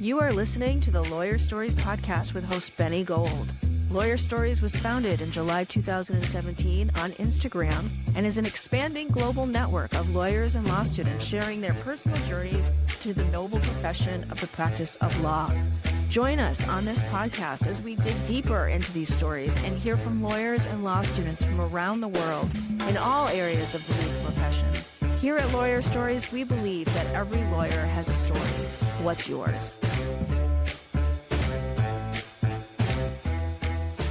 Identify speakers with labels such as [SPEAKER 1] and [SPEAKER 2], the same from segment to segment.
[SPEAKER 1] You are listening to the Lawyer Stories podcast with host Benny Gold. Lawyer Stories was founded in July 2017 on Instagram and is an expanding global network of lawyers and law students sharing their personal journeys to the noble profession of the practice of law. Join us on this podcast as we dig deeper into these stories and hear from lawyers and law students from around the world in all areas of the legal profession. Here at Lawyer Stories, we believe that every lawyer has a story. What's yours?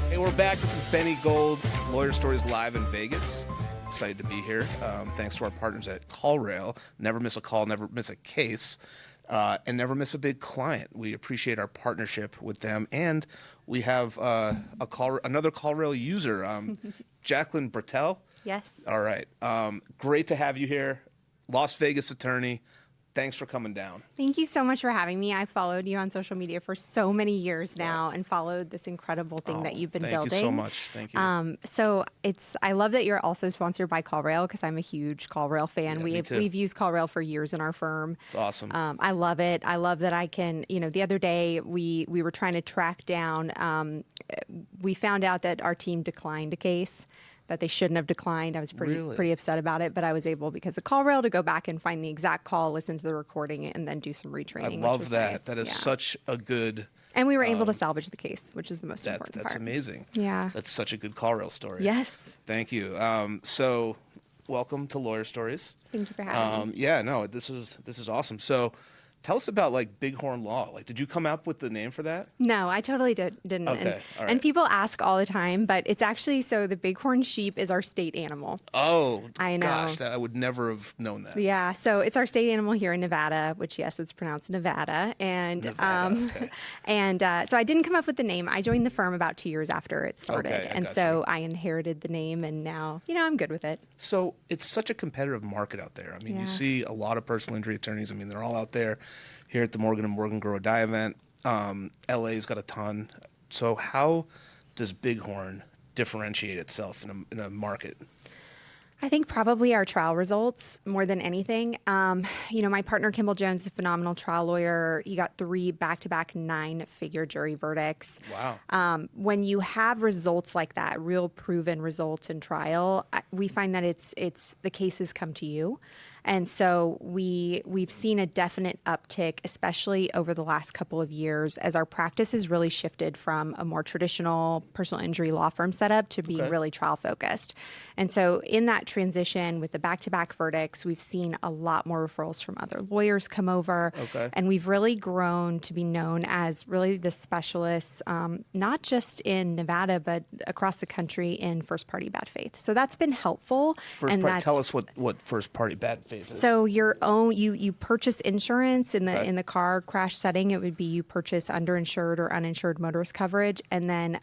[SPEAKER 2] Hey, we're back. This is Benny Gold, Lawyer Stories live in Vegas. Excited to be here. Thanks to our partners at CallRail. Never miss a call, never miss a case, and never miss a big client. We appreciate our partnership with them, and we have another CallRail user, Jacqueline Bretell.
[SPEAKER 3] Yes.
[SPEAKER 2] All right. Great to have you here, Las Vegas attorney. Thanks for coming down.
[SPEAKER 3] Thank you so much for having me. I followed you on social media for so many years now and followed this incredible thing that you've been building.
[SPEAKER 2] Thank you so much. Thank you.
[SPEAKER 3] So I love that you're also sponsored by CallRail because I'm a huge CallRail fan.
[SPEAKER 2] Yeah, me too.
[SPEAKER 3] We've used CallRail for years in our firm.
[SPEAKER 2] It's awesome.
[SPEAKER 3] I love it. I love that I can, the other day we were trying to track down, we found out that our team declined a case that they shouldn't have declined. I was pretty upset about it, but I was able, because of CallRail, to go back and find the exact call, listen to the recording, and then do some retraining.
[SPEAKER 2] I love that.
[SPEAKER 3] Nice.
[SPEAKER 2] That is such a good...
[SPEAKER 3] And we were able to salvage the case, which is the most important part.
[SPEAKER 2] That's amazing.
[SPEAKER 3] Yeah.
[SPEAKER 2] That's such a good CallRail story.
[SPEAKER 3] Yes.
[SPEAKER 2] Thank you. So welcome to Lawyer Stories.
[SPEAKER 3] Thank you for having me.
[SPEAKER 2] Yeah, no, this is awesome. So tell us about Bighorn Law. Did you come up with the name for that?
[SPEAKER 3] No, I totally didn't.
[SPEAKER 2] Okay, all right.
[SPEAKER 3] And people ask all the time, but it's actually, so the bighorn sheep is our state animal.
[SPEAKER 2] Oh,
[SPEAKER 3] I know.
[SPEAKER 2] Gosh, I would never have known that.
[SPEAKER 3] Yeah, so it's our state animal here in Nevada, which, yes, it's pronounced Nevada. And
[SPEAKER 2] okay.
[SPEAKER 3] So I didn't come up with the name. I joined the firm about 2 years after it started.
[SPEAKER 2] Okay,
[SPEAKER 3] and so I inherited the name, and now, I'm good with it.
[SPEAKER 2] So it's such a competitive market out there. I mean, you see a lot of personal injury attorneys. I mean, they're all out there. Here at the Morgan & Morgan Grow a Die event, LA's got a ton. So how does Bighorn differentiate itself in a market?
[SPEAKER 3] I think probably our trial results more than anything. My partner, Kimball Jones, is a phenomenal trial lawyer. He got 3 back-to-back 9-figure jury verdicts.
[SPEAKER 2] Wow.
[SPEAKER 3] When you have results like that, real proven results in trial, we find that it's the cases come to you. And so we've seen a definite uptick, especially over the last couple of years, as our practice has really shifted from a more traditional personal injury law firm setup to be really trial focused. And so in that transition with the back-to-back verdicts, we've seen a lot more referrals from other lawyers come over.
[SPEAKER 2] Okay.
[SPEAKER 3] And we've really grown to be known as really the specialists, not just in Nevada, but across the country in first-party bad faith. So that's been helpful.
[SPEAKER 2] Tell us what first-party bad faith is.
[SPEAKER 3] So your own, you purchase insurance in the car crash setting. It would be you purchase underinsured or uninsured motorist coverage, and then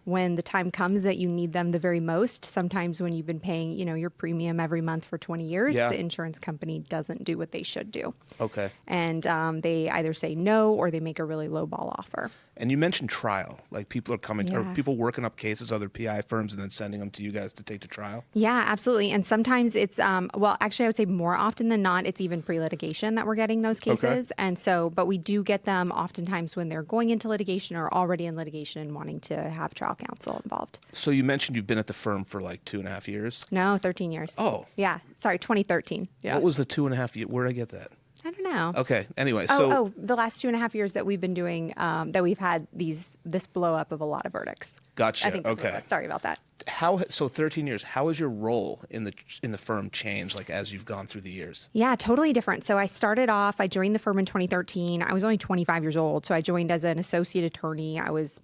[SPEAKER 3] when the time comes that you need them the very most, sometimes when you've been paying, your premium every month for 20 years, the insurance company doesn't do what they should do.
[SPEAKER 2] Okay.
[SPEAKER 3] And they either say no or they make a really low ball offer.
[SPEAKER 2] And you mentioned trial, people are coming, or people working up cases, other PI firms, and then sending them to you guys to take to trial?
[SPEAKER 3] Yeah, absolutely. And sometimes it's, actually I would say more often than not, it's even pre-litigation that we're getting those cases.
[SPEAKER 2] Okay.
[SPEAKER 3] And so, but we do get them oftentimes when they're going into litigation or already in litigation and wanting to have trial counsel involved.
[SPEAKER 2] So you mentioned you've been at the firm for 2.5 years?
[SPEAKER 3] No, 13 years.
[SPEAKER 2] Oh.
[SPEAKER 3] Yeah. Sorry, 2013. Yeah.
[SPEAKER 2] What was the 2.5 years? Where did I get that?
[SPEAKER 3] I don't know.
[SPEAKER 2] Okay. Anyway,
[SPEAKER 3] the last 2.5 years that we've been doing, that we've had this blow up of a lot of verdicts.
[SPEAKER 2] Gotcha.
[SPEAKER 3] I think that's what it was. Sorry about that.
[SPEAKER 2] So 13 years. How has your role in the firm changed as you've gone through the years?
[SPEAKER 3] Yeah, totally different. So I joined the firm in 2013. I was only 25 years old. So I joined as an associate attorney. I was,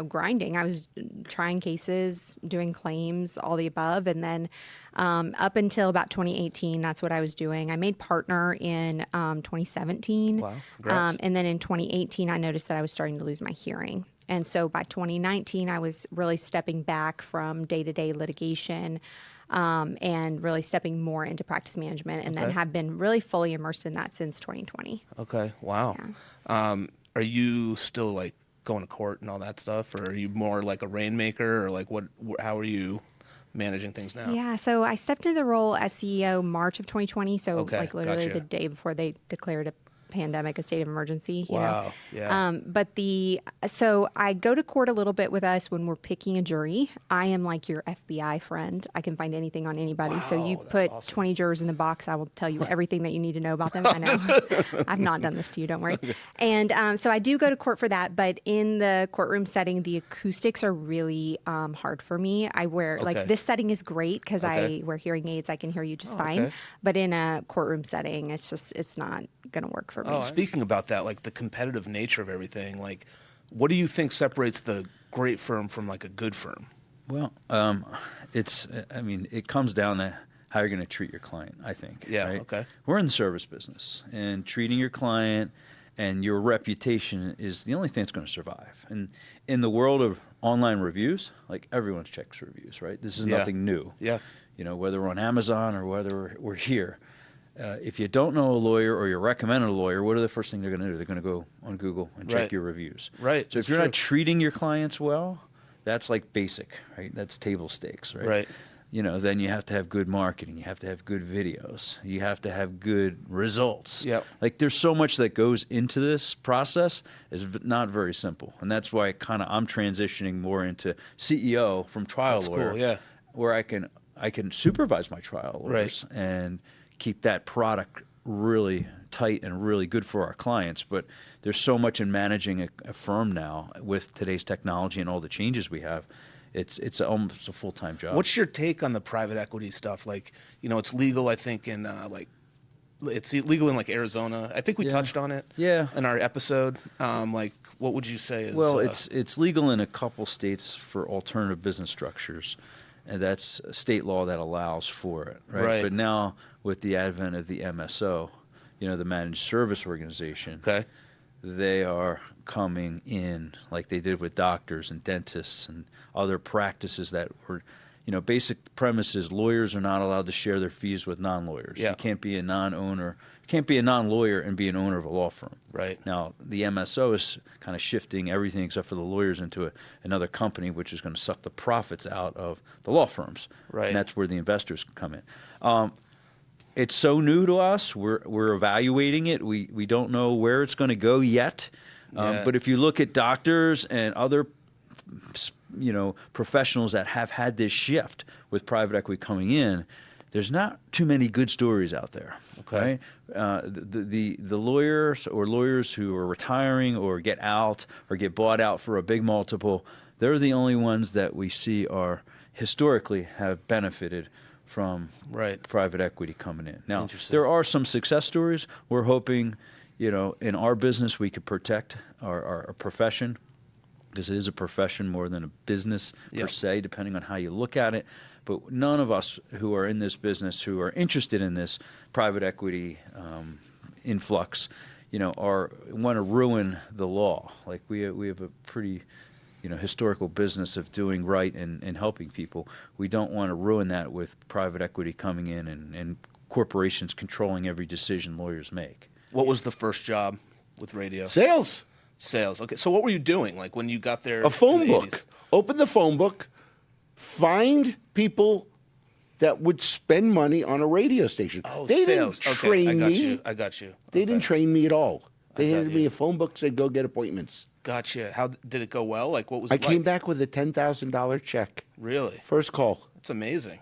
[SPEAKER 3] grinding. I was trying cases, doing claims, all the above. And then up until about 2018, that's what I was doing. I made partner in 2017.
[SPEAKER 2] Wow, congrats.
[SPEAKER 3] And then in 2018, I noticed that I was starting to lose my hearing. And so by 2019, I was really stepping back from day-to-day litigation and really stepping more into practice management, and then have been really fully immersed in that since 2020.
[SPEAKER 2] Okay, wow.
[SPEAKER 3] Yeah.
[SPEAKER 2] Are you still going to court and all that stuff, or are you more like a rainmaker, or how are you managing things now?
[SPEAKER 3] Yeah, so I stepped into the role as CEO March of 2020, so literally
[SPEAKER 2] gotcha.
[SPEAKER 3] the day before they declared pandemic, a state of emergency. You know?
[SPEAKER 2] Wow. Yeah.
[SPEAKER 3] So I go to court a little bit with us when we're picking a jury. I am like your FBI friend. I can find anything on anybody. So you
[SPEAKER 2] Wow,
[SPEAKER 3] put
[SPEAKER 2] that's awesome.
[SPEAKER 3] 20 jurors in the box, I will tell you everything that you need to know about them. I know. I've not done this to you, don't worry. And so I do go to court for that. But in the courtroom setting, the acoustics are really hard for me. I wear, like, this setting is great because I wear hearing aids. I can hear you just fine.
[SPEAKER 2] okay.
[SPEAKER 3] But in a courtroom setting, it's not going to work for me.
[SPEAKER 2] Speaking about that, like the competitive nature of everything, like what do you think separates the great firm from like a good firm?
[SPEAKER 4] Well, it comes down to how you're going to treat your client, I think.
[SPEAKER 2] Yeah,
[SPEAKER 4] right?
[SPEAKER 2] okay.
[SPEAKER 4] We're in the service business, and treating your client and your reputation is the only thing that's going to survive. And in the world of online reviews, like everyone checks reviews, right? This is nothing new.
[SPEAKER 2] Yeah.
[SPEAKER 4] You know, whether we're on Amazon or whether we're here. If you don't know a lawyer or you're recommending a lawyer, what are the first thing they're going to do? They're going to go on Google and check your reviews.
[SPEAKER 2] Right.
[SPEAKER 4] So if you're not treating your clients well, that's like basic, right? That's table stakes, right?
[SPEAKER 2] Right.
[SPEAKER 4] You know, then you have to have good marketing. You have to have good videos. You have to have good results.
[SPEAKER 2] Yep.
[SPEAKER 4] Like there's so much that goes into this process. It's not very simple. And that's why I'm transitioning more into CEO from trial lawyer.
[SPEAKER 2] Cool, yeah.
[SPEAKER 4] Where I can supervise my trial lawyers and keep that product really tight and really good for our clients. But there's so much in managing a firm now with today's technology and all the changes we have. It's almost a full-time job.
[SPEAKER 2] What's your take on the private equity stuff? Like, you know, it's legal, I think, in it's legal in like Arizona. I think we touched on it in our episode. Like, what would you say is...
[SPEAKER 4] Well, it's legal in a couple states for alternative business structures, and that's a state law that allows for it, right? But now with the advent of the MSO, you know, the managed service organization, they are coming in like they did with doctors and dentists and other practices that were, you know, basic premises. Lawyers are not allowed to share their fees with non-lawyers. You can't be a non-owner. You can't be a non-lawyer and be an owner of a law firm.
[SPEAKER 2] Right.
[SPEAKER 4] Now, the MSO is kind of shifting everything except for the lawyers into another company, which is going to suck the profits out of the law firms.
[SPEAKER 2] Right.
[SPEAKER 4] And that's where the investors come in. It's so new to us. We're evaluating it. We don't know where it's going to go yet. But if you look at doctors and other, you know, professionals that have had this shift with private equity coming in, there's not too many good stories out there. Okay, the lawyers who are retiring or get out or get bought out for a big multiple, they're the only ones that we see are historically have benefited from private equity coming in. Now, there are some success stories. We're hoping, you know, in our business we could protect our profession, because it is a profession more than a business per se, depending on how you look at it. But none of us who are in this business, who are interested in this private equity influx, you know, want to ruin the law. Like we have a pretty, you know, historical business of doing right and helping people. We don't want to ruin that with private equity coming in and corporations controlling every decision lawyers make.
[SPEAKER 2] What was the first job with radio?
[SPEAKER 5] Sales.
[SPEAKER 2] Okay. So what were you doing, like, when you got there?
[SPEAKER 5] A phone
[SPEAKER 2] in the
[SPEAKER 5] book.
[SPEAKER 2] 80s?
[SPEAKER 5] Open the phone book. Find people that would spend money on a radio station.
[SPEAKER 2] Oh,
[SPEAKER 5] they
[SPEAKER 2] sales.
[SPEAKER 5] didn't train me.
[SPEAKER 2] I got you.
[SPEAKER 5] They didn't train me at all. They
[SPEAKER 2] got
[SPEAKER 5] handed me a phone book, said, go get appointments.
[SPEAKER 2] Gotcha. How did it go well? Like, what was
[SPEAKER 5] I
[SPEAKER 2] it like?
[SPEAKER 5] came back with a $10,000 check.
[SPEAKER 2] Really?
[SPEAKER 5] First call.
[SPEAKER 2] That's amazing.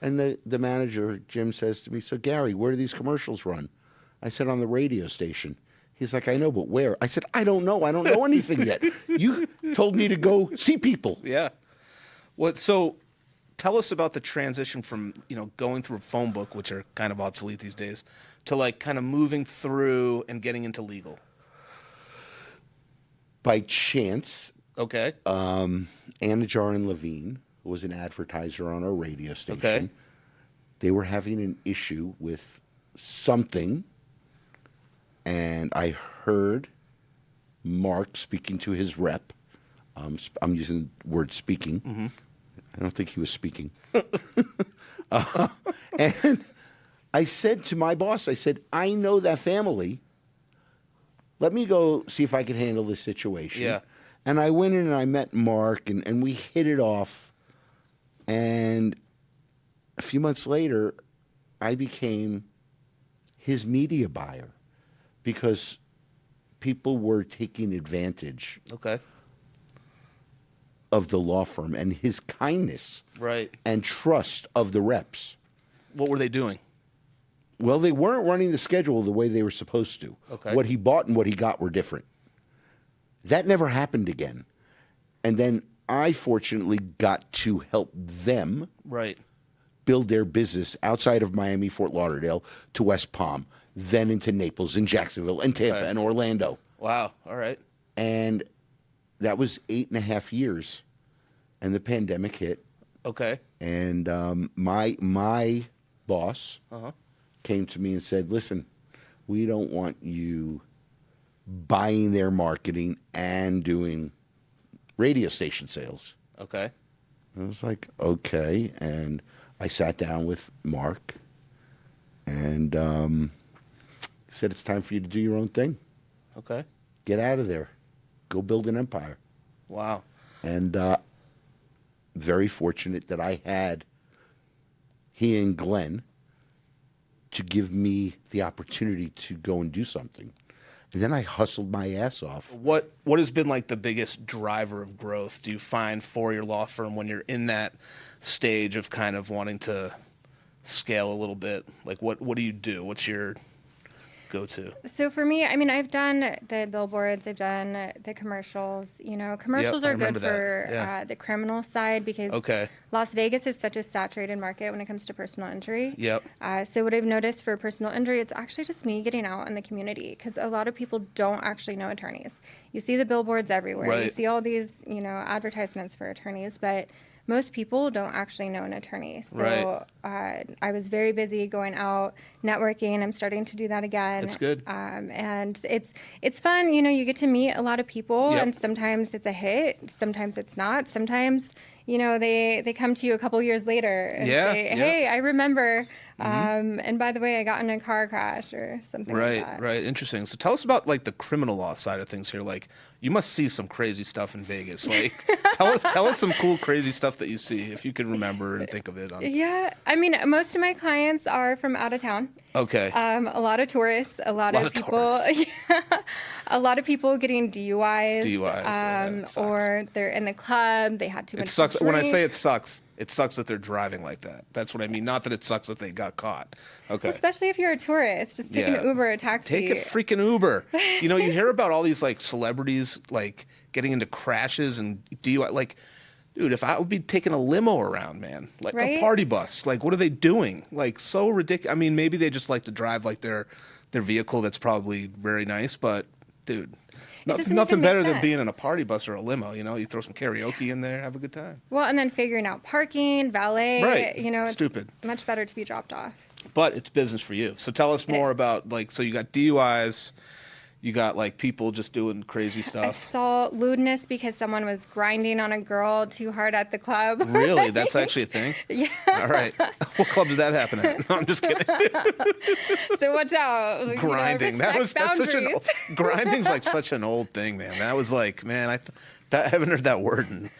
[SPEAKER 5] And the manager, Jim, says to me, so Gary, where do these commercials run? I said, on the radio station. He's like, I know, but where? I said, I don't know. I don't know anything yet. You told me to go see people.
[SPEAKER 2] Yeah. So tell us about the transition from, you know, going through a phone book, which are kind of obsolete these days, to like kind of moving through and getting into legal.
[SPEAKER 5] By chance,
[SPEAKER 2] Okay.
[SPEAKER 5] Anajar and Levine was an advertiser on our radio station.
[SPEAKER 2] Okay.
[SPEAKER 5] They were having an issue with something, and I heard Mark speaking to his rep. I'm using the word speaking. Mm-hmm. I don't think he was speaking. And I said to my boss, I said, I know that family. Let me go see if I can handle this situation.
[SPEAKER 2] Yeah.
[SPEAKER 5] And I went in and I met Mark, and we hit it off. And a few months later, I became his media buyer. because people were taking advantage
[SPEAKER 2] Okay.
[SPEAKER 5] of the law firm and his kindness
[SPEAKER 2] Right.
[SPEAKER 5] and trust of the reps.
[SPEAKER 2] What were they doing?
[SPEAKER 5] Well, they weren't running the schedule the way they were supposed to.
[SPEAKER 2] Okay.
[SPEAKER 5] What he bought and what he got were different. That never happened again. And then I fortunately got to help them
[SPEAKER 2] Right.
[SPEAKER 5] build their business outside of Miami, Fort Lauderdale, to West Palm, then into Naples and Jacksonville and Tampa
[SPEAKER 2] Okay.
[SPEAKER 5] and Orlando.
[SPEAKER 2] Wow. All right.
[SPEAKER 5] And that was 8.5 years. And the pandemic hit.
[SPEAKER 2] Okay.
[SPEAKER 5] And my boss
[SPEAKER 2] Uh-huh.
[SPEAKER 5] came to me and said, listen, we don't want you buying their marketing and doing radio station sales.
[SPEAKER 2] Okay.
[SPEAKER 5] I was like, okay. And I sat down with Mark and said, it's time for you to do your own thing.
[SPEAKER 2] Okay.
[SPEAKER 5] Get out of there. Go build an empire.
[SPEAKER 2] Wow.
[SPEAKER 5] And very fortunate that I had he and Glenn to give me the opportunity to go and do something. And then I hustled my ass off.
[SPEAKER 2] What has been like the biggest driver of growth do you find for your law firm when you're in that stage of kind of wanting to scale a little bit? Like what do you do? What's your go-to?
[SPEAKER 6] So for me, I mean, I've done the billboards, I've done the commercials. You know, commercials
[SPEAKER 2] Yep, I
[SPEAKER 6] are good
[SPEAKER 2] remember that.
[SPEAKER 6] for
[SPEAKER 2] Yeah.
[SPEAKER 6] the criminal side because
[SPEAKER 2] Okay.
[SPEAKER 6] Las Vegas is such a saturated market when it comes to personal injury.
[SPEAKER 2] Yep.
[SPEAKER 6] So what I've noticed for personal injury, it's actually just me getting out in the community because a lot of people don't actually know attorneys. You see the billboards everywhere. You
[SPEAKER 2] Right.
[SPEAKER 6] see all these, you know, advertisements for attorneys, but most people don't actually know an attorney. So I was very busy going out, networking. I'm starting to do that again.
[SPEAKER 2] That's good.
[SPEAKER 6] And it's fun. You know, you get to meet a lot of people,
[SPEAKER 2] Yep.
[SPEAKER 6] and sometimes it's a hit, sometimes it's not. Sometimes, you know, they come to you a couple years later and
[SPEAKER 2] Yeah,
[SPEAKER 6] say,
[SPEAKER 2] yeah.
[SPEAKER 6] hey, I remember. And by the way, I got in a car crash or something like
[SPEAKER 2] Right,
[SPEAKER 6] that.
[SPEAKER 2] right. Interesting. So tell us about like the criminal law side of things here. Like you must see some crazy stuff in Vegas. Like tell us some cool crazy stuff that you see if you can remember and think of it.
[SPEAKER 6] Yeah, I mean, most of my clients are from out of town.
[SPEAKER 2] Okay.
[SPEAKER 6] A lot of tourists, a lot of people,
[SPEAKER 2] tourists.
[SPEAKER 6] a lot of people getting DUIs,
[SPEAKER 2] yeah, it sucks.
[SPEAKER 6] or they're in the club, they had too much
[SPEAKER 2] It sucks.
[SPEAKER 6] to
[SPEAKER 2] When I
[SPEAKER 6] drink.
[SPEAKER 2] say it sucks that they're driving like that. That's what I mean. Not that it sucks that they got caught. Okay.
[SPEAKER 6] Especially if you're a tourist, just take
[SPEAKER 2] Yeah.
[SPEAKER 6] an Uber or a taxi.
[SPEAKER 2] Take a freaking Uber. You know, you hear about all these like celebrities like getting into crashes and DUI. Like, dude, if I would be taking a limo around, man, like a
[SPEAKER 6] Right?
[SPEAKER 2] party bus, like what are they doing? Like so ridiculous. I mean, maybe they just like to drive like their vehicle that's probably very nice, but dude,
[SPEAKER 6] doesn't
[SPEAKER 2] nothing
[SPEAKER 6] even make
[SPEAKER 2] better than
[SPEAKER 6] sense.
[SPEAKER 2] being in a party bus or a limo. You know, you throw some karaoke in there, have a good time.
[SPEAKER 6] Well, and then figuring out parking, valet.
[SPEAKER 2] Right.
[SPEAKER 6] You know, it's
[SPEAKER 2] Stupid.
[SPEAKER 6] much better to be dropped off.
[SPEAKER 2] But it's business for you. So tell us more
[SPEAKER 6] is.
[SPEAKER 2] about like, so you got DUIs, you got like people just doing crazy
[SPEAKER 6] I
[SPEAKER 2] stuff.
[SPEAKER 6] saw lewdness because someone was grinding on a girl too hard at the club.
[SPEAKER 2] Really? That's actually a thing?
[SPEAKER 6] Yeah.
[SPEAKER 2] All right. What club did that happen at? No, I'm just kidding.
[SPEAKER 6] So watch out. You know,
[SPEAKER 2] Grinding. That's such an
[SPEAKER 6] boundaries.
[SPEAKER 2] grinding's like such an old thing, man. That was like, man, I haven't heard that word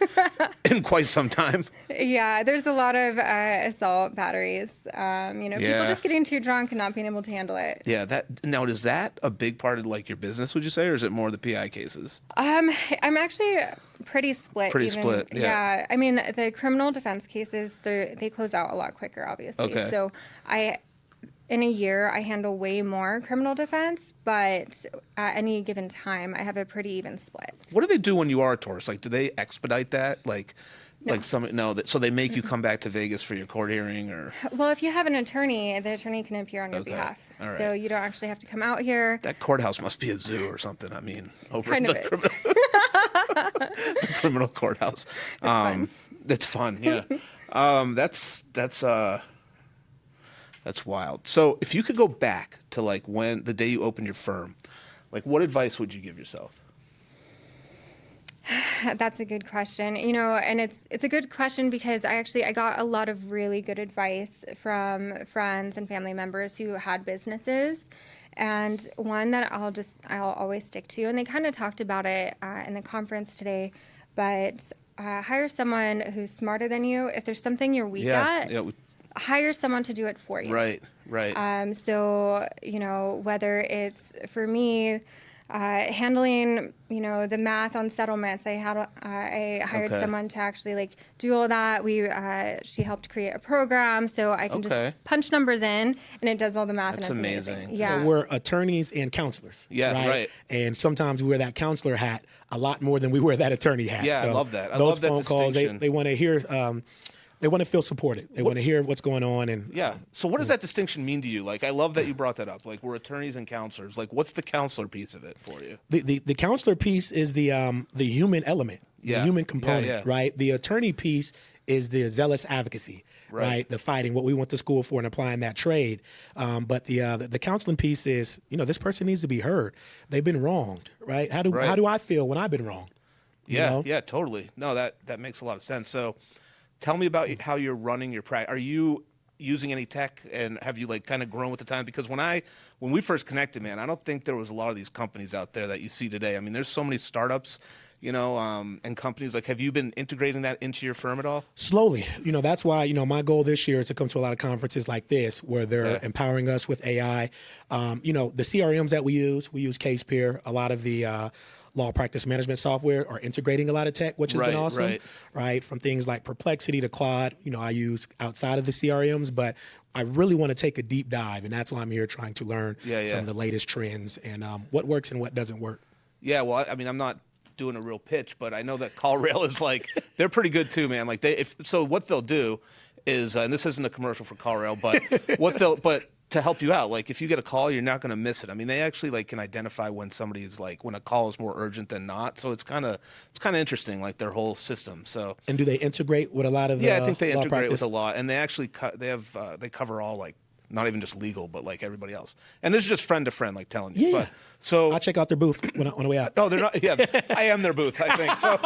[SPEAKER 2] in quite some time.
[SPEAKER 6] Yeah, there's a lot of assault batteries. You know, people
[SPEAKER 2] Yeah.
[SPEAKER 6] just getting too drunk and not being able to handle it.
[SPEAKER 2] Yeah, now is that a big part of like your business, would you say, or is it more the PI cases?
[SPEAKER 6] I'm actually pretty split.
[SPEAKER 2] Pretty
[SPEAKER 6] even.
[SPEAKER 2] split, yeah.
[SPEAKER 6] I mean, the criminal defense cases, they close out a lot quicker, obviously.
[SPEAKER 2] Okay.
[SPEAKER 6] So in a year, I handle way more criminal defense, but at any given time, I have a pretty even split.
[SPEAKER 2] What do they do when you are a tourist? Like, do they expedite that? So they make you come back to Vegas for your court hearing, or
[SPEAKER 6] Well, if you have an attorney, the attorney can appear on your
[SPEAKER 2] Okay.
[SPEAKER 6] behalf.
[SPEAKER 2] All right.
[SPEAKER 6] So you don't actually have to come out here.
[SPEAKER 2] that courthouse must be a zoo or something. I mean, over
[SPEAKER 6] Kind of
[SPEAKER 2] the
[SPEAKER 6] is.
[SPEAKER 2] the criminal courthouse. It's fun, yeah. That's wild. So if you could go back to like when the day you opened your firm, like what advice would you give yourself?
[SPEAKER 6] That's a good question. You know, and it's a good question because I got a lot of really good advice from friends and family members who had businesses. And one that I'll always stick to, and they kind of talked about it in the conference today, but hire someone who's smarter than you. If there's something you're weak at, hire someone to do it for you.
[SPEAKER 2] Right. Right.
[SPEAKER 6] So, whether it's for me, handling, the math on settlements, I hired
[SPEAKER 2] Okay.
[SPEAKER 6] someone to actually do all that. She helped create a program so I can just punch numbers in and it does all the math.
[SPEAKER 2] That's
[SPEAKER 6] and it's
[SPEAKER 2] amazing.
[SPEAKER 6] Yeah.
[SPEAKER 7] We're attorneys and counselors.
[SPEAKER 2] Yeah, right.
[SPEAKER 7] And sometimes we wear that counselor hat a lot more than we wear that attorney hat.
[SPEAKER 2] Yeah,
[SPEAKER 7] so
[SPEAKER 2] I love that. I
[SPEAKER 7] those
[SPEAKER 2] love that
[SPEAKER 7] phone calls,
[SPEAKER 2] distinction.
[SPEAKER 7] they want to hear, they want to feel supported. They want to hear what's going on. And
[SPEAKER 2] Yeah. So what does that distinction mean to you? I love that you brought that up. We're attorneys and counselors. What's the counselor piece of it for you?
[SPEAKER 7] The counselor piece is the human element, the human component, right? The attorney piece is the zealous advocacy, right? The fighting, what we went to school for, and applying that trade. But the counseling piece is, this person needs to be heard. They've been wronged, right? How do I feel when I've been wronged?
[SPEAKER 2] Yeah, totally. No, that makes a lot of sense. So, tell me about how you're running your practice. Are you using any tech, and have you kind of grown with the time? Because when we first connected, man, I don't think there was a lot of these companies out there that you see today. I mean, there's so many startups, and companies. Have you been integrating that into your firm at all?
[SPEAKER 7] Slowly. That's why, my goal this year is to come to a lot of conferences like this where they're empowering us with AI. The CRMs that we use CasePeer. A lot of the law practice management software are integrating a lot of tech, which has been awesome, right? From things like Perplexity to Claude, I use outside of the CRMs, but I really want to take a deep dive, and that's why I'm here trying to learn some of the latest trends and what works and what doesn't work.
[SPEAKER 2] Yeah, well, I mean, I'm not doing a real pitch, but I know that CallRail is they're pretty good too, man. So what they'll do is, and this isn't a commercial for CallRail, but to help you out, if you get a call, you're not going to miss it. I mean, they actually can identify when somebody is when a call is more urgent than not. So it's kind of interesting, their whole system. So
[SPEAKER 7] and do they integrate with a lot of
[SPEAKER 2] I think they
[SPEAKER 7] law
[SPEAKER 2] integrate
[SPEAKER 7] practice?
[SPEAKER 2] with a lot, and they actually they cover all not even just legal, but everybody else. And this is just friend to friend, telling you.
[SPEAKER 7] Yeah.
[SPEAKER 2] But, so
[SPEAKER 7] I'll check out their booth on the way out.
[SPEAKER 2] No, they're not. Yeah, I am their booth, I think. So,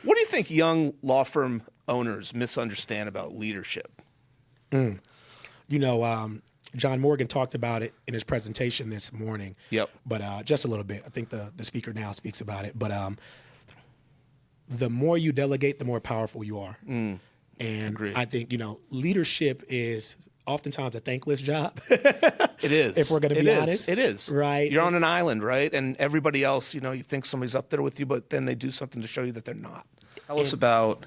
[SPEAKER 2] what do you think young law firm owners misunderstand about leadership?
[SPEAKER 7] John Morgan talked about it in his presentation this morning.
[SPEAKER 2] Yep.
[SPEAKER 7] But just a little bit. I think the speaker now speaks about it. But the more you delegate, the more powerful you are. And
[SPEAKER 2] Agreed.
[SPEAKER 7] I think, leadership is oftentimes a thankless job.
[SPEAKER 2] It is.
[SPEAKER 7] If we're going to be honest.
[SPEAKER 2] It is.
[SPEAKER 7] Right.
[SPEAKER 2] You're on an island, right? And everybody else, you think somebody's up there with you, but then they do something to show you that they're not. Tell us about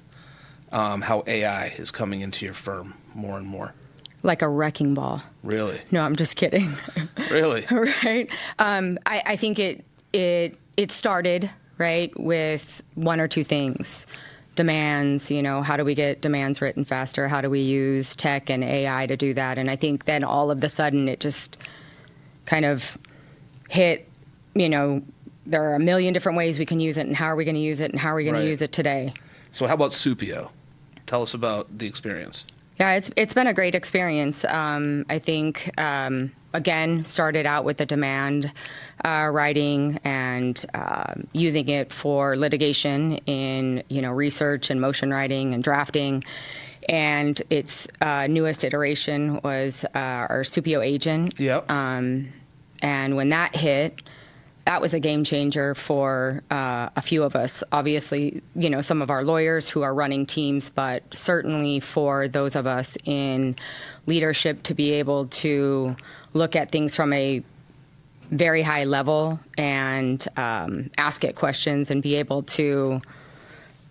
[SPEAKER 2] how AI is coming into your firm more and more.
[SPEAKER 8] Like a wrecking ball.
[SPEAKER 2] Really?
[SPEAKER 8] No, I'm just kidding.
[SPEAKER 2] Really?
[SPEAKER 8] Right. I think it started, right, with one or two things. Demands, how do we get demands written faster? How do we use tech and AI to do that? And I think then all of a sudden it just kind of hit, there are a million different ways we can use it, and how are we going to use it, and how are we going to use it today?
[SPEAKER 2] So how about Supio? Tell us about the experience.
[SPEAKER 8] Yeah, it's been a great experience. I think, again, started out with the demand writing and using it for litigation in, research and motion writing and drafting. And its newest iteration was our Supio agent.
[SPEAKER 2] Yep.
[SPEAKER 8] And when that hit, that was a game changer for a few of us. Obviously, some of our lawyers who are running teams, but certainly for those of us in leadership to be able to look at things from a very high level and ask it questions and be able to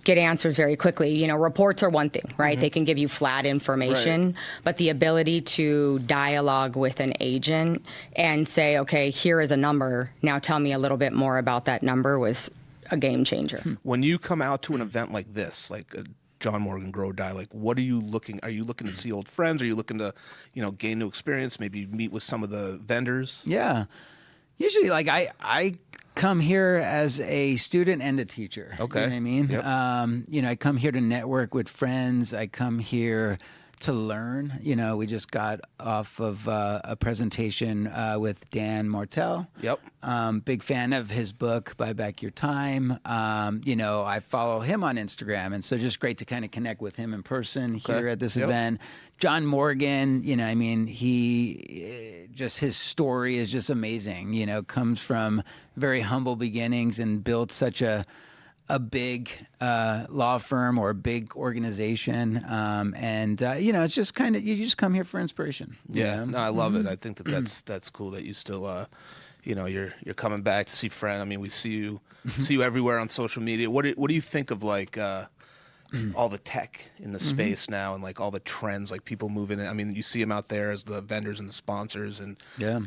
[SPEAKER 8] get answers very quickly. Reports are one thing, right? Mm-hmm. They can give you flat information, but the ability to dialogue with an agent and say, okay, here is a number. Now tell me a little bit more about that number was a game changer.
[SPEAKER 2] When you come out to an event like this, like a John Morgan Grow Die, what are you looking? Are you looking to see old friends? Are you looking to, gain new experience? Maybe meet with some of the vendors?
[SPEAKER 9] Yeah. Usually, I come here as a student and a teacher.
[SPEAKER 2] Okay.
[SPEAKER 9] You know what I mean?
[SPEAKER 2] Yep.
[SPEAKER 9] I come here to network with friends. I come here to learn. We just got off of a presentation with Dan Martell.
[SPEAKER 2] Yep.
[SPEAKER 9] Big fan of his book, Buy Back Your Time. I follow him on Instagram, and so just great to kind of connect with him in person here at this event. John Morgan, he just his story is just amazing. Comes from very humble beginnings and built such a a big law firm or a big organization, and it's just kind of, you just come here for inspiration.
[SPEAKER 2] Yeah, no, I love it. I think that's cool that you still, you're coming back to see friends. I mean, we see you everywhere on social media. What do you think of like all the tech in the space now, and like all the trends, like people moving in? I mean, you see them out there as the vendors and the sponsors, and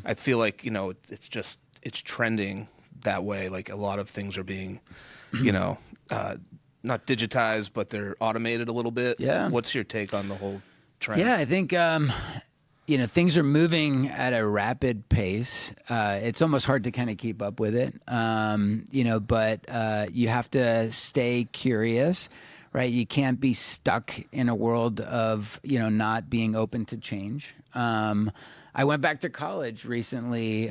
[SPEAKER 2] I feel like it's trending that way. Like a lot of things are being, not digitized, but they're automated a little bit.
[SPEAKER 9] Yeah.
[SPEAKER 2] What's your take on the whole trend?
[SPEAKER 9] Yeah, I think things are moving at a rapid pace. It's almost hard to kind of keep up with it. But you have to stay curious, right? You can't be stuck in a world of not being open to change. I went back to college recently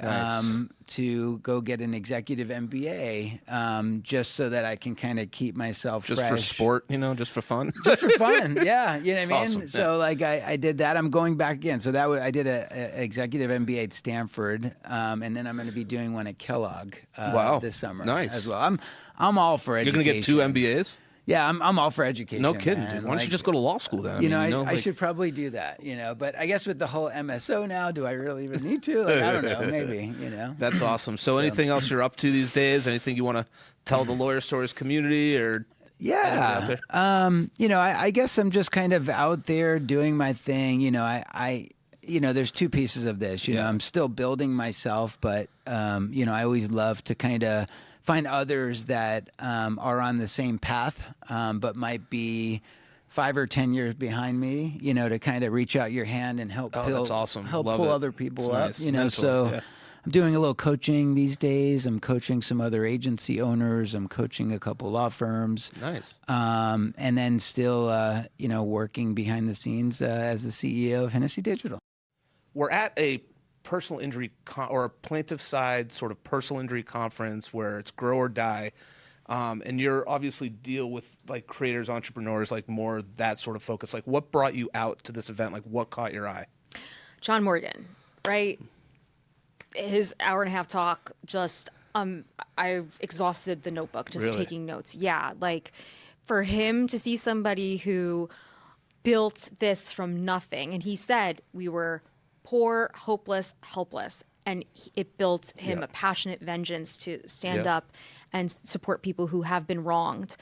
[SPEAKER 9] to go get an executive MBA, just so that I can kind of keep myself
[SPEAKER 2] just
[SPEAKER 9] fresh.
[SPEAKER 2] For sport, just for fun.
[SPEAKER 9] Just for fun, yeah. You know what I mean?
[SPEAKER 2] Awesome.
[SPEAKER 9] So like I did that. I'm going back again. So I did a executive MBA at Stanford, and then I'm going to be doing one at Kellogg this summer.
[SPEAKER 2] Nice.
[SPEAKER 9] As well. I'm all for education.
[SPEAKER 2] You're going to get 2 MBAs?
[SPEAKER 9] Yeah, I'm all for education.
[SPEAKER 2] No kidding,
[SPEAKER 9] man.
[SPEAKER 2] dude. Why don't you just go to law school then?
[SPEAKER 9] I should probably do that, But I guess with the whole MSO now, do I really even need to? Like, I don't know, maybe,
[SPEAKER 2] That's awesome. So anything else you're up to these days? Anything you want to tell the Lawyer Stories community or
[SPEAKER 9] Yeah.
[SPEAKER 2] out there?
[SPEAKER 9] I guess I'm just kind of out there doing my thing. There's two pieces of this. I'm still building myself, but, I always love to kind of find others that are on the same path, but might be 5 or 10 years behind me, to kind of reach out your hand and help
[SPEAKER 2] that's awesome.
[SPEAKER 9] help
[SPEAKER 2] Love
[SPEAKER 9] pull
[SPEAKER 2] it.
[SPEAKER 9] other people
[SPEAKER 2] It's
[SPEAKER 9] up,
[SPEAKER 2] nice. Mentor,
[SPEAKER 9] so
[SPEAKER 2] yeah.
[SPEAKER 9] I'm doing a little coaching these days. I'm coaching some other agency owners. I'm coaching a couple law firms.
[SPEAKER 2] Nice.
[SPEAKER 9] And then still, working behind the scenes as the CEO of Hennessy Digital.
[SPEAKER 2] We're at a personal injury or a plaintiff side sort of personal injury conference where it's grow or die. And you're obviously deal with like creators, entrepreneurs, like more that sort of focus. Like what brought you out to this event? Like what caught your eye?
[SPEAKER 10] John Morgan, right? His hour-and-a-half talk, just I've exhausted the notebook just
[SPEAKER 2] Really?
[SPEAKER 10] taking notes. Yeah, like for him to see somebody who built this from nothing, and he said we were poor, hopeless, helpless, and it built him a passionate vengeance to stand up and support people who have been wronged.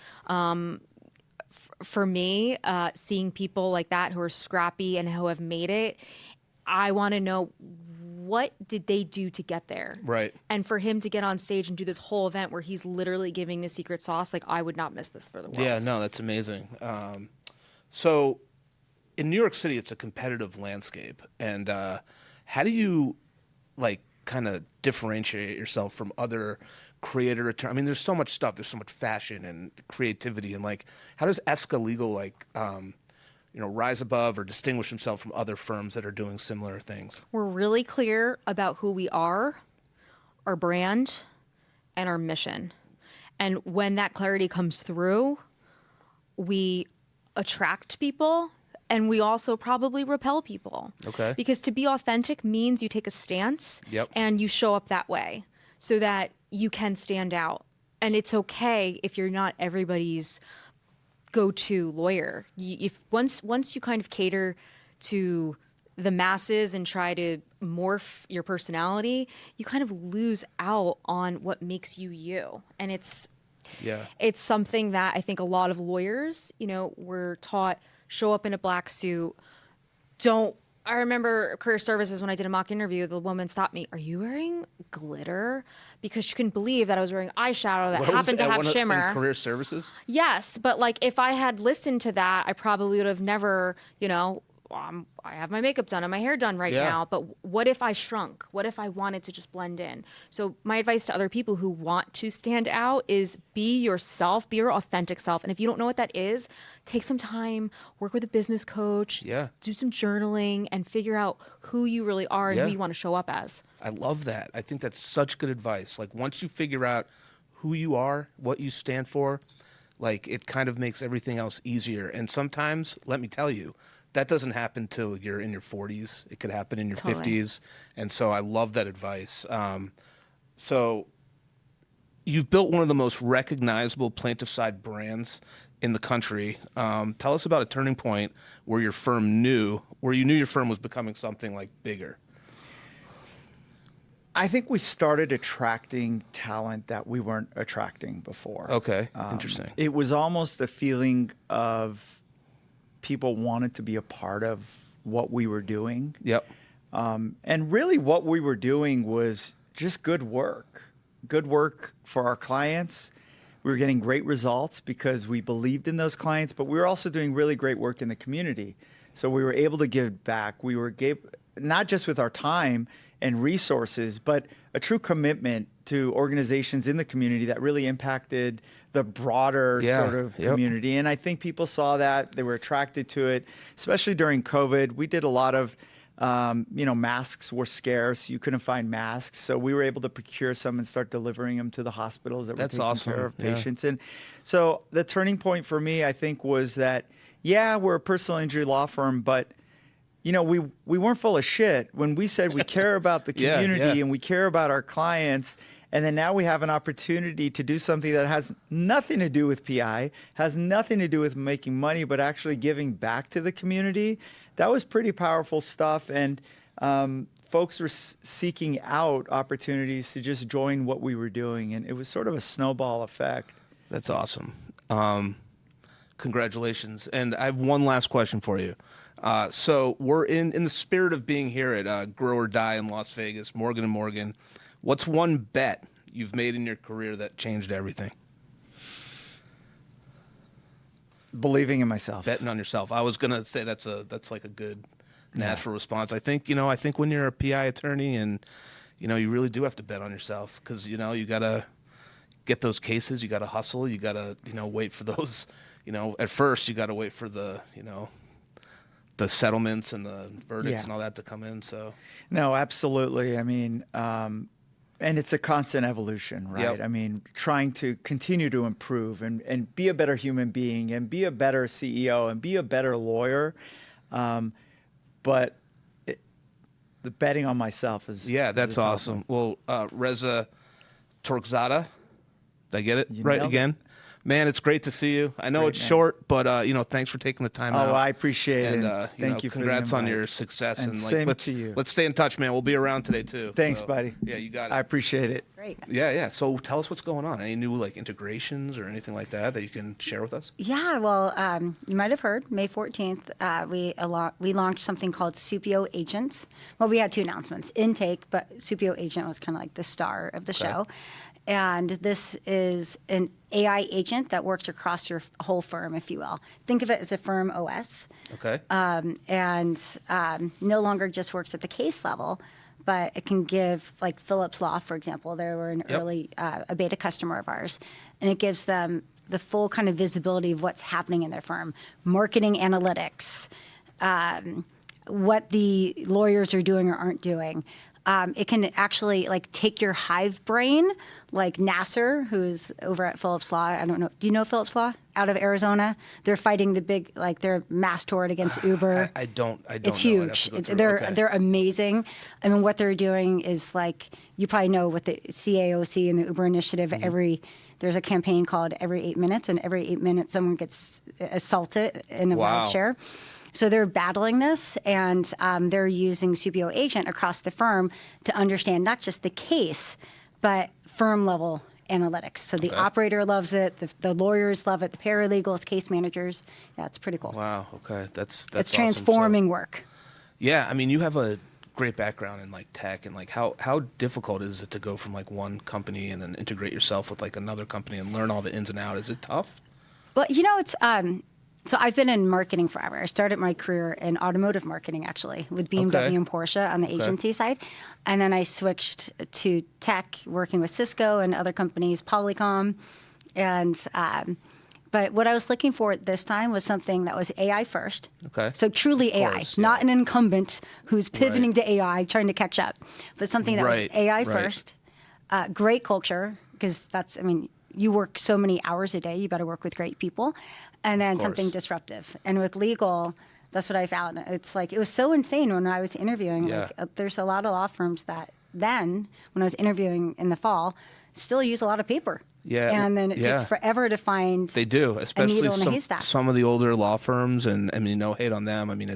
[SPEAKER 10] For me, seeing people like that who are scrappy and who have made it, I want to know, what did they do to get there?
[SPEAKER 2] Right.
[SPEAKER 10] And for him to get on stage and do this whole event where he's literally giving the secret sauce, like I would not miss this for the world.
[SPEAKER 2] Yeah, no, that's amazing. So in New York City, it's a competitive landscape. And how do you like kind of differentiate yourself from other creator attorneys? I mean, there's so much stuff. There's so much fashion and creativity. And like, how does Esca Legal like, rise above or distinguish himself from other firms that are doing similar things?
[SPEAKER 10] We're really clear about who we are, our brand, and our mission. And when that clarity comes through, we attract people and we also probably repel people.
[SPEAKER 2] Okay.
[SPEAKER 10] Because to be authentic means you take a stance
[SPEAKER 2] Yep.
[SPEAKER 10] and you show up that way so that you can stand out. And it's okay if you're not everybody's go-to lawyer. If once you kind of cater to the masses and try to morph your personality, you kind of lose out on what makes you you. And it's something that I think a lot of lawyers, were taught, show up in a black suit. I remember career services when I did a mock interview, the woman stopped me. Are you wearing glitter? Because she couldn't believe that I was wearing eyeshadow that happened to have shimmer.
[SPEAKER 2] In career services?
[SPEAKER 10] Yes, but like if I had listened to that, I probably would have never, I have my makeup done and my hair done right now, but what if I shrunk? What if I wanted to just blend in? So my advice to other people who want to stand out is be yourself, be your authentic self. And if you don't know what that is, take some time, work with a business coach, do some journaling and figure out who you really are and who you want to show up as.
[SPEAKER 2] I love that. I think that's such good advice. Like once you figure out who you are, what you stand for, like it kind of makes everything else easier. And sometimes, let me tell you, that doesn't happen till you're in your 40s. It could happen in your 50s. And so I love that advice. So you've built one of the most recognizable plaintiff side brands in the country. Tell us about a turning point where you knew your firm was becoming something like bigger.
[SPEAKER 11] I think we started attracting talent that we weren't attracting before.
[SPEAKER 2] Okay, interesting.
[SPEAKER 11] It was almost a feeling of people wanted to be a part of what we were doing.
[SPEAKER 2] Yep.
[SPEAKER 11] And really what we were doing was just good work for our clients. We were getting great results because we believed in those clients, but we were also doing really great work in the community. So we were able to give back. We were not just with our time and resources, but a true commitment to organizations in the community that really impacted the broader sort of community. And I think people saw that. They were attracted to it, especially during COVID. We did a lot of, masks were scarce. You couldn't find masks. So we were able to procure some and start delivering them to the hospitals that were taking care of patients. And so the turning point for me, I think, was that, we're a personal injury law firm, but we weren't full of shit when we said we care about the community and we care about our clients. And then now we have an opportunity to do something that has nothing to do with PI, has nothing to do with making money, but actually giving back to the community. That was pretty powerful stuff. And folks were seeking out opportunities to just join what we were doing. And it was sort of a snowball effect.
[SPEAKER 2] That's awesome. Congratulations. And I have one last question for you. So we're in the spirit of being here at Grow or Die in Las Vegas, Morgan & Morgan. What's one bet you've made in your career that changed everything?
[SPEAKER 11] Believing in myself.
[SPEAKER 2] Betting on yourself. I was gonna say that's like a good natural response. I think when you're a PI attorney and you really do have to bet on yourself because you gotta get those cases, you gotta hustle, you gotta wait for those. At first you gotta wait for the the settlements and the verdicts and all that to come in. So
[SPEAKER 11] no, absolutely. I mean, and it's a constant evolution, right?
[SPEAKER 2] Yep.
[SPEAKER 11] I mean, trying to continue to improve and be a better human being and be a better CEO and be a better lawyer. But the betting on myself is
[SPEAKER 2] that's awesome. Well, Reza Torkzada, did I get it right again? Man, it's great to see you. I know it's short, but thanks for taking the time out.
[SPEAKER 11] Oh, I appreciate it.
[SPEAKER 2] And
[SPEAKER 11] thank you.
[SPEAKER 2] Congrats on your success. And
[SPEAKER 11] same to you.
[SPEAKER 2] Let's stay in touch, man. We'll be around today too.
[SPEAKER 11] Thanks, buddy.
[SPEAKER 2] Yeah, you got it.
[SPEAKER 11] I appreciate it.
[SPEAKER 10] Great.
[SPEAKER 2] Yeah. So tell us what's going on. Any new integrations or anything like that you can share with us?
[SPEAKER 12] Yeah. Well, you might have heard May 14th we launched something called Supio Agents. Well, we had two announcements: Intake, but Supio Agent was kind of like the star of the show. And this is an AI agent that works across your whole firm, if you will. Think of it as a firm OS.
[SPEAKER 2] Okay.
[SPEAKER 12] And no longer just works at the case level, but it can give, like Phillips Law, for example, they were an early, a beta customer of ours, and it gives them the full kind of visibility of what's happening in their firm, marketing analytics, what the lawyers are doing or aren't doing. It can actually take your hive brain, like Nasser, who's over at Phillips Law. I don't know. Do you know Phillips Law out of Arizona? They're fighting the big, their mass tort against Uber.
[SPEAKER 2] I don't.
[SPEAKER 12] It's huge. They're amazing. I mean, what they're doing is you probably know with the CAOC and the Uber initiative. There's a campaign called Every 8 Minutes, and every 8 minutes someone gets assaulted in a ride share. So they're battling this, and they're using Supio Agent across the firm to understand not just the case, but firm-level analytics. So the operator loves it, the lawyers love it, the paralegals, case managers. Yeah, it's pretty cool.
[SPEAKER 2] Wow. Okay, that's
[SPEAKER 12] it's
[SPEAKER 2] awesome.
[SPEAKER 12] transforming work.
[SPEAKER 2] Yeah, I mean, you have a great background in tech, and how difficult is it to go from one company and then integrate yourself with another company and learn all the ins and outs? Is it tough?
[SPEAKER 12] Well, it's. So I've been in marketing forever. I started my career in automotive marketing, actually, with BMW and Porsche on the agency side. And then I switched to tech, working with Cisco and other companies, Polycom. And but what I was looking for this time was something that was AI first.
[SPEAKER 2] Okay.
[SPEAKER 12] So truly AI, not an incumbent who's pivoting to AI, trying to catch up, but something that was AI first. Great culture, because you work so many hours a day. You better work with great people. And then something disruptive. And with legal, that's what I found. It's it was so insane when I was interviewing. There's a lot of law firms that then, when I was interviewing in the fall, still use a lot of paper.
[SPEAKER 2] Yeah.
[SPEAKER 12] And then it takes forever to find
[SPEAKER 2] They do, especially
[SPEAKER 12] a needle in a haystack.
[SPEAKER 2] some of the older law firms. And I mean, no hate on them. I mean,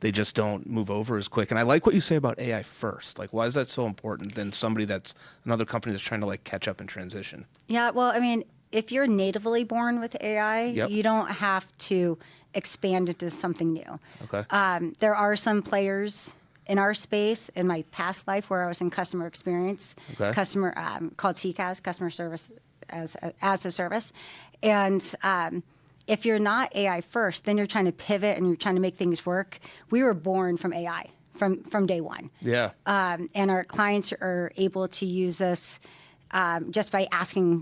[SPEAKER 2] they just don't move over as quick. And I like what you say about AI first. Like, why is that so important than somebody that's another company that's trying to like catch up and transition?
[SPEAKER 12] Yeah, well, I mean, if you're natively born with AI, you don't have to expand into something new.
[SPEAKER 2] Okay.
[SPEAKER 12] There are some players in our space in my past life where I was in customer experience, called CCAS, customer service as a service. And if you're not AI first, then you're trying to pivot and you're trying to make things work. We were born from AI from day one.
[SPEAKER 2] Yeah.
[SPEAKER 12] And our clients are able to use us just by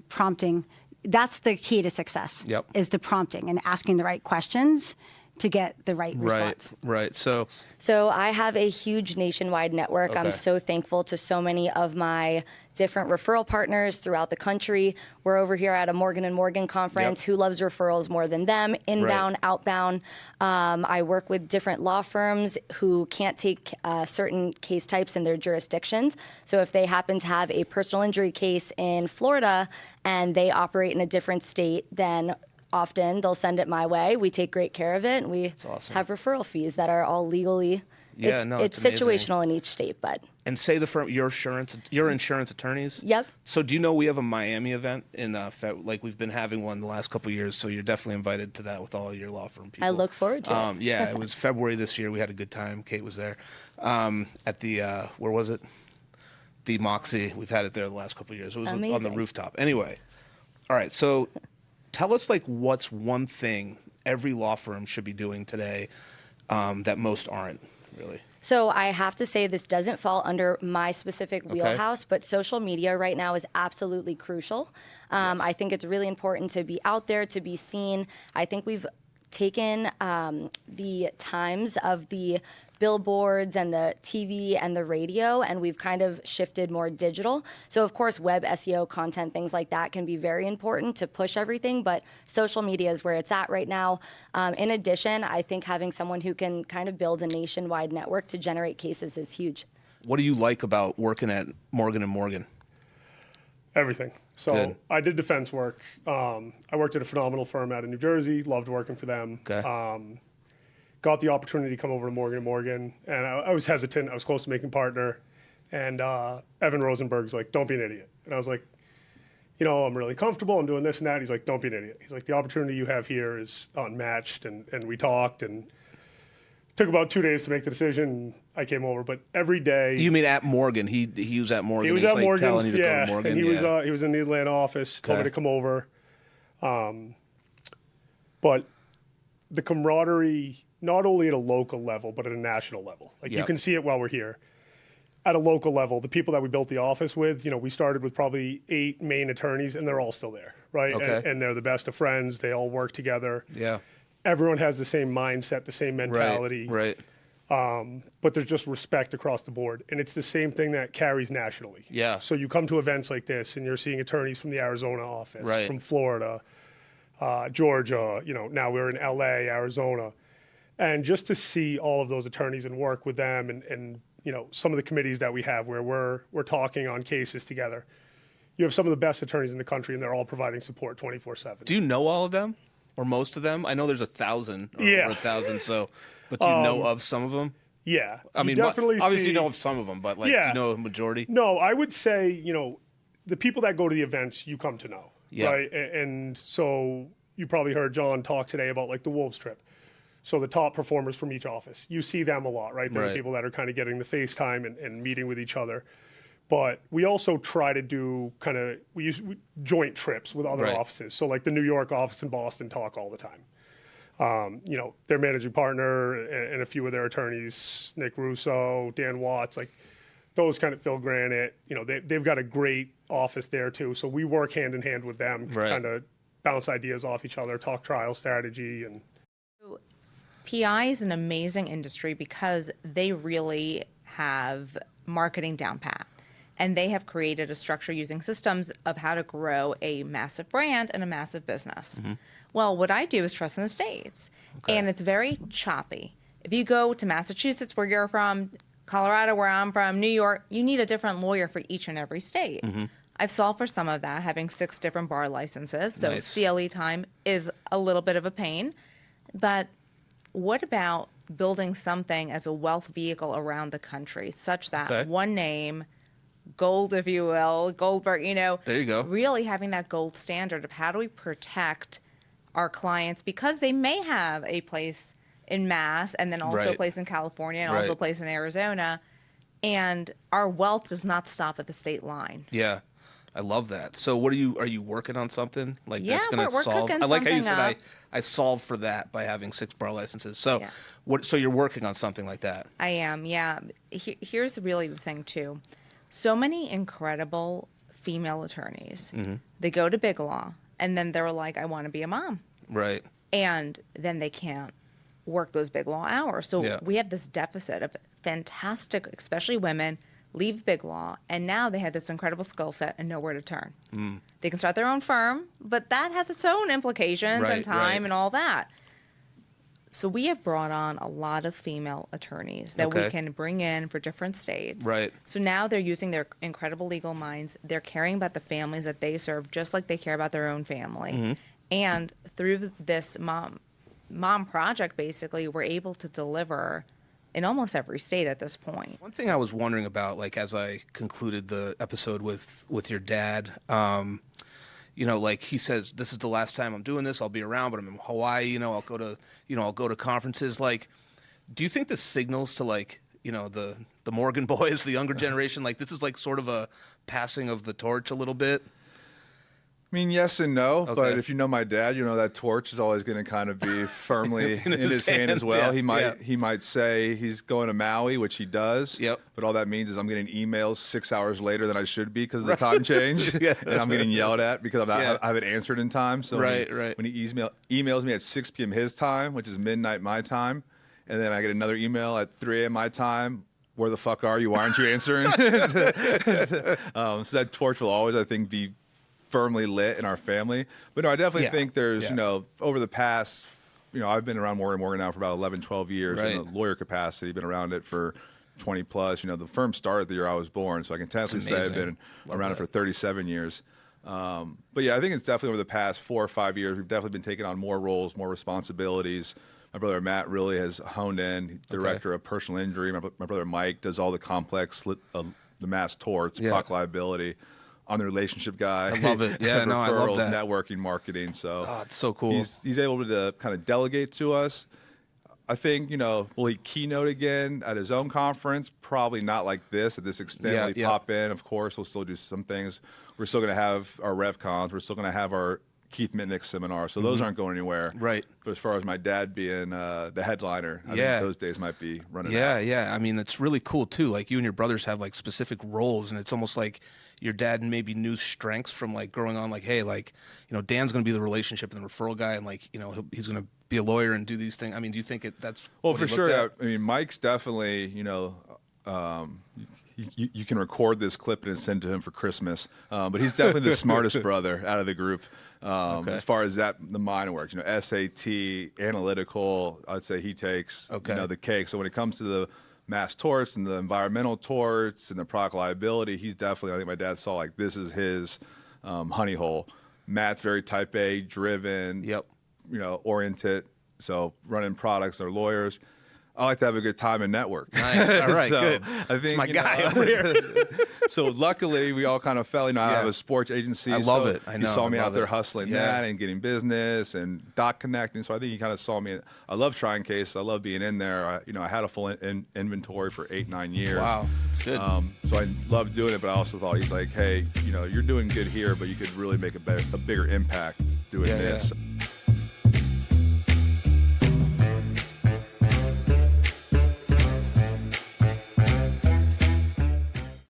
[SPEAKER 12] prompting. That's the key to success, is the prompting and asking the right questions to get the right response.
[SPEAKER 2] Right. So
[SPEAKER 13] I have a huge nationwide network. I'm so thankful to so many of my different referral partners throughout the country. We're over here at a Morgan & Morgan conference. Who loves referrals more than them? Inbound, outbound. I work with different law firms who can't take certain case types in their jurisdictions. So if they happen to have a personal injury case in Florida and they operate in a different state, then often they'll send it my way. We take great care of it, and we have referral fees that are all legally. It's situational in each state, but. And
[SPEAKER 2] say the firm, your insurance attorneys.
[SPEAKER 13] Yep.
[SPEAKER 2] So do you know we have a Miami event in like we've been having one the last couple of years. So you're definitely invited to that with all your law firm people.
[SPEAKER 13] I look forward to it.
[SPEAKER 2] Yeah, it was February this year. We had a good time. Kate was there at the where was it? The Moxie. We've had it there the last couple of years. It was on the rooftop. Anyway, all right. So. Tell us, like, what's one thing every law firm should be doing today that most aren't, really?
[SPEAKER 13] So I have to say this doesn't fall under my specific wheelhouse, but social media right now is absolutely crucial. I think it's really important to be out there, to be seen. I think we've taken the times of the billboards and the TV and the radio, and we've kind of shifted more digital. So of course, web SEO content, things like that can be very important to push everything, but social media is where it's at right now. In addition, I think having someone who can kind of build a nationwide network to generate cases is huge.
[SPEAKER 2] What do you like about working at Morgan & Morgan?
[SPEAKER 14] Everything. So I did defense work. I worked at a phenomenal firm out of New Jersey, loved working for them. Got the opportunity to come over to Morgan & Morgan, and I was hesitant. I was close to making partner, and Evan Rosenberg's like, don't be an idiot. And I was like, I'm really comfortable. I'm doing this and that. He's like, don't be an idiot. He's like, the opportunity you have here is unmatched, and we talked, and took about 2 days to make the decision. I came over, but every day.
[SPEAKER 2] You mean at Morgan? He was at Morgan.
[SPEAKER 14] He was at
[SPEAKER 2] like
[SPEAKER 14] Morgan.
[SPEAKER 2] Telling you to go to Morgan.
[SPEAKER 14] And he was in the Atlanta office. Told me to come over. But the camaraderie, not only at a local level, but at a national level. Like you can see it while we're here. At a local level, the people that we built the office with, we started with probably 8 main attorneys, and they're all still there, right? And they're the best of friends. They all work together.
[SPEAKER 2] Yeah.
[SPEAKER 14] Everyone has the same mindset, the same mentality.
[SPEAKER 2] Right.
[SPEAKER 14] But there's just respect across the board. And it's the same thing that carries nationally.
[SPEAKER 2] Yeah.
[SPEAKER 14] So you come to events like this, and you're seeing attorneys from the Arizona office, from Florida, Georgia, now we're in LA, Arizona. And just to see all of those attorneys and work with them and some of the committees that we have where we're talking on cases together. You have some of the best attorneys in the country, and they're all providing support 24/7.
[SPEAKER 2] Do you know all of them or most of them? I know there's 1,000 or 1,000, but do you know of some of them?
[SPEAKER 14] Yeah.
[SPEAKER 2] I mean,
[SPEAKER 14] definitely
[SPEAKER 2] obviously you know of some of them, but do you know a majority?
[SPEAKER 14] No, I would say, the people that go to the events, you come to know.
[SPEAKER 2] Yeah.
[SPEAKER 14] Right. And so you probably heard John talk today about like the Wolves trip. So the top performers from each office, you see them a lot, right? There are people that are kind of getting the FaceTime and meeting with each other. But we also try to do we use joint trips with other offices. So like the New York office and Boston talk all the time. Their managing partner and a few of their attorneys, Nick Russo, Dan Watts, like those kind of Phil Granite, they've got a great office there too. So we work hand in hand with them, kind of bounce ideas off each other, talk trial strategy. And
[SPEAKER 15] PI is an amazing industry because they really have marketing down pat. And they have created a structure using systems of how to grow a massive brand and a massive business. Mm-hmm. Well, what I do is trust in the States. And it's very choppy. If you go to Massachusetts, where you're from, Colorado, where I'm from, New York, you need a different lawyer for each and every state. I've solved for some of that, having 6 different bar licenses. So
[SPEAKER 2] Nice.
[SPEAKER 15] CLE time is a little bit of a pain. But what about building something as a wealth vehicle around the country, such that one name, gold, if you will, Goldberg,
[SPEAKER 2] there you go.
[SPEAKER 15] Really having that gold standard of how do we protect our clients, because they may have a place in Mass and then also a place in California and also a place in Arizona, and our wealth does not stop at the state line.
[SPEAKER 2] Yeah. I love that. So what are you working on something like that's going to
[SPEAKER 15] we're
[SPEAKER 2] solve?
[SPEAKER 15] cooking
[SPEAKER 2] I like how you
[SPEAKER 15] something
[SPEAKER 2] said I solved for that by having 6 bar licenses. So so you're working on something like that.
[SPEAKER 15] I am, yeah. Here's really the thing too. So many incredible female attorneys. They go to big law and then they're like, I want to be a mom.
[SPEAKER 2] Right.
[SPEAKER 15] And then they can't work those big law hours. So we have this deficit of fantastic, especially women, leave big law, and now they have this incredible skill set and nowhere to turn. They can start their own firm, but that has its own implications and time and all that. So we have brought on a lot of female attorneys that we can bring in for different states.
[SPEAKER 2] Right.
[SPEAKER 15] So now they're using their incredible legal minds. They're caring about the families that they serve just like they care about their own family. And through this mom project, basically, we're able to deliver in almost every state at this point.
[SPEAKER 2] One thing I was wondering about, like as I concluded the episode with your dad, like he says, this is the last time I'm doing this. I'll be around, but I'm in Hawaii. I'll go to conferences. Like, do you think this signals to the Morgan boys, the younger generation, like this is like sort of a passing of the torch a little bit?
[SPEAKER 16] I mean, yes and no, but if you know my dad, that torch is always going to kind of be firmly in his hand as well. He might say he's going to Maui, which he does. But all that means is I'm getting emails 6 hours later than I should be because of the time change, and I'm getting yelled at because I haven't answered in time. So when he emails me at 6 p.m. his time, which is midnight my time, and then I get another email at 3 a.m. my time. Where the fuck are you? Why aren't you answering? So that torch will always, I think, be firmly lit in our family. But no, I definitely think there's, over the past, I've been around Morgan now for about 11, 12 years in the lawyer capacity, been around it for 20 plus. The firm started the year I was born, so I can technically say I've been around it for 37 years. But yeah, I think it's definitely over the past 4 or 5 years, we've definitely been taking on more roles, more responsibilities. My brother Matt really has honed in, director of personal injury. My brother Mike does all the complex, the mass torts, proc liability. I'm the relationship guy.
[SPEAKER 2] I love it. Yeah, no, I love that.
[SPEAKER 16] Networking, marketing. So
[SPEAKER 2] it's so cool.
[SPEAKER 16] He's able to kind of delegate to us. I think, will he keynote again at his own conference? Probably not like this, at this extent. Will he pop in? Of course, we'll still do some things. We're still going to have our RevCons. We're still going to have our Keith Mitnick seminar. So those aren't going anywhere.
[SPEAKER 2] Right.
[SPEAKER 16] But as far as my dad being the headliner, I think those days might be running out.
[SPEAKER 2] Yeah. I mean, it's really cool, too. Like, you and your brothers have, like, specific roles, and it's almost like your dad maybe knew strengths from, like, growing on, like, hey, like, Dan's going to be the relationship and the referral guy, and, like, he's going to be a lawyer and do these things. I mean, do you think that's
[SPEAKER 16] Well, for sure. I mean, Mike's definitely, you can record this clip and send to him for Christmas. But he's definitely the smartest brother out of the group. As far as the mind works, SAT, analytical, I'd say he takes the cake. So when it comes to the mass torts and the environmental torts and the proc liability, he's definitely, I think my dad saw like this is his honey hole. Matt's very type A, driven, oriented. So running products, they're lawyers. I like to have a good time and network.
[SPEAKER 2] Nice. All right,
[SPEAKER 16] so
[SPEAKER 2] good.
[SPEAKER 16] I think
[SPEAKER 2] it's my guy over here.
[SPEAKER 16] So luckily, we all kind of fell. I have a sports agency.
[SPEAKER 2] I love it. I know.
[SPEAKER 16] He saw me out there
[SPEAKER 2] it.
[SPEAKER 16] hustling that and getting business and doc connecting. So I think he kind of saw me. I love trying cases. I love being in there. I had a full inventory for 8-9 years.
[SPEAKER 2] Wow, that's good.
[SPEAKER 16] So I loved doing it, but I also thought he's like, hey, you're doing good here, but you could really make a bigger impact doing this.
[SPEAKER 2] Yeah.